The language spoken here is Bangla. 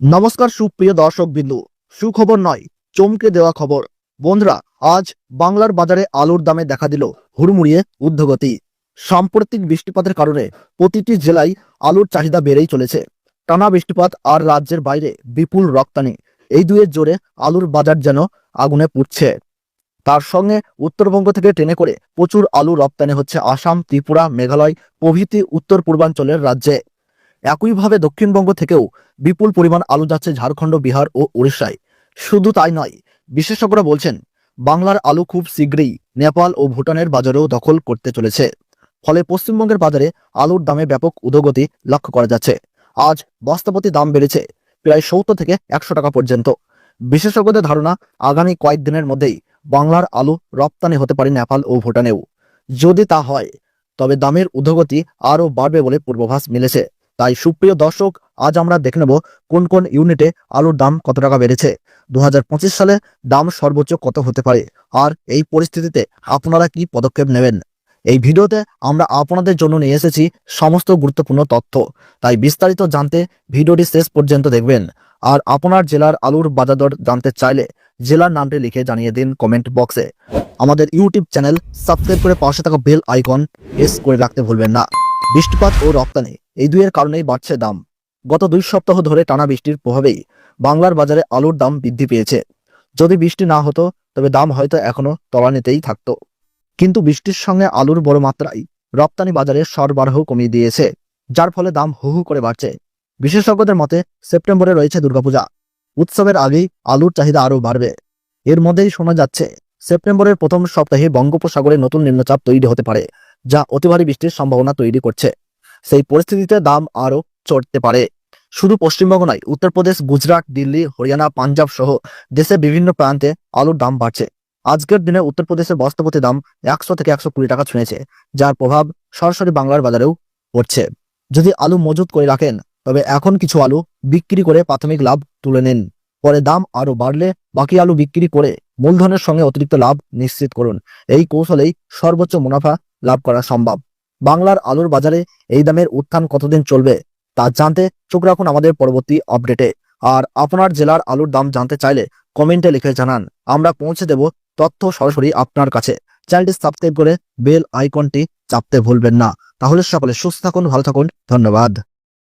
নমস্কার সুপ্রিয় দর্শক বিন্দু, সুখবর নয়, চমকে দেওয়া খবর। বন্ধুরা, আজ বাংলার বাজারে আলুর দামে দেখা দিল হুড়মুড়িয়ে ঊর্ধ্বগতি। সাম্প্রতিক বৃষ্টিপাতের কারণে প্রতিটি জেলায় আলুর চাহিদা বেড়েই চলেছে। টানা বৃষ্টিপাত আর রাজ্যের বাইরে বিপুল রপ্তানি, এই দুয়ের জোরে আলুর বাজার যেন আগুনে পুড়ছে। তার সঙ্গে উত্তরবঙ্গ থেকে ট্রেনে করে প্রচুর আলু রপ্তানি হচ্ছে আসাম, ত্রিপুরা, মেঘালয় প্রভৃতি উত্তর পূর্বাঞ্চলের রাজ্যে। একইভাবে দক্ষিণবঙ্গ থেকেও বিপুল পরিমাণ আলু যাচ্ছে ঝাড়খণ্ড, বিহার ও উড়িষ্যায়। শুধু তাই নয়, বিশেষজ্ঞরা বলছেন বাংলার আলু খুব শীঘ্রই নেপাল ও ভুটানের বাজারেও দখল করতে চলেছে। ফলে পশ্চিমবঙ্গের বাজারে আলুর দামে ব্যাপক ঊর্ধ্বগতি লক্ষ্য করা যাচ্ছে। আজ বস্তাপ্রতি দাম বেড়েছে প্রায় 70 থেকে 100 টাকা পর্যন্ত। বিশেষজ্ঞদের ধারণা, আগামী কয়েকদিনের মধ্যেই বাংলার আলু রপ্তানি হতে পারে নেপাল ও ভুটানেও। যদি তা হয়, তবে দামের ঊর্ধ্বগতি আরও বাড়বে বলে পূর্বাভাস মিলেছে। তাই সুপ্রিয় দর্শক, আজ আমরা দেখে নেব কোন কোন ইউনিটে আলুর দাম কত টাকা বেড়েছে, 2025 সালে দাম সর্বোচ্চ কত হতে পারে, আর এই পরিস্থিতিতে আপনারা কি পদক্ষেপ নেবেন। এই ভিডিওতে আমরা আপনাদের জন্য নিয়ে এসেছি সমস্ত গুরুত্বপূর্ণ তথ্য। তাই বিস্তারিত জানতে ভিডিওটি শেষ পর্যন্ত দেখবেন। আর আপনার জেলার আলুর বাজার দর জানতে চাইলে জেলার নামটি লিখে জানিয়ে দিন কমেন্ট বক্সে। আমাদের ইউটিউব চ্যানেল সাবস্ক্রাইব করে পাশে থাকা বেল আইকন প্রেস করে রাখতে ভুলবেন না। বৃষ্টিপাত ও রপ্তানি, এই দুইয়ের কারণেই বাড়ছে দাম। গত 2 সপ্তাহ ধরে টানা বৃষ্টির প্রভাবেই বাংলার বাজারে আলুর দাম বৃদ্ধি পেয়েছে। যদি বৃষ্টি না হতো তবে দাম হয়তো এখনো তলানিতেই থাকতো। কিন্তু বৃষ্টির সঙ্গে আলুর বড় মাত্রায় রপ্তানি বাজারে সরবরাহ কমিয়ে দিয়েছে, যার ফলে দাম হু হু করে বাড়ছে। বিশেষজ্ঞদের মতে সেপ্টেম্বরে রয়েছে দুর্গাপূজা, উৎসবের আগেই আলুর চাহিদা আরও বাড়বে। এর মধ্যেই শোনা যাচ্ছে সেপ্টেম্বরের প্রথম সপ্তাহে বঙ্গোপসাগরে নতুন নিম্নচাপ তৈরি হতে পারে, যা অতি ভারী বৃষ্টির সম্ভাবনা তৈরি করছে। সেই পরিস্থিতিতে দাম আরও চড়তে পারে। শুধু পশ্চিমবঙ্গ নয়, উত্তরপ্রদেশ, গুজরাট, দিল্লি, হরিয়ানা, পাঞ্জাব সহ দেশের বিভিন্ন প্রান্তে আলুর দাম বাড়ছে। আজকের দিনে উত্তরপ্রদেশের বস্তাপ্রতি দাম 100 থেকে 120 টাকা ছুঁয়েছে, যার প্রভাব সরাসরি বাংলার বাজারেও পড়ছে। যদি আলু মজুত করে রাখেন, তবে এখন কিছু আলু বিক্রি করে প্রাথমিক লাভ তুলে নিন। পরে দাম আরও বাড়লে বাকি আলু বিক্রি করে মূলধনের সঙ্গে অতিরিক্ত লাভ নিশ্চিত করুন। এই কৌশলেই সর্বোচ্চ মুনাফা লাভ করা সম্ভব। বাংলার আলুর বাজারে এই দামের উত্থান কতদিন চলবে তা জানতে চোখ রাখুন আমাদের পরবর্তী আপডেটে। আর আপনার জেলার আলুর দাম জানতে চাইলে কমেন্টে লিখে জানান, আমরা পৌঁছে দেব তথ্য সরাসরি আপনার কাছে। চ্যানেলটি সাবস্ক্রাইব করে বেল আইকনটি চাপতে ভুলবেন না। তাহলে সকলে সুস্থ থাকুন, ভালো থাকুন, ধন্যবাদ।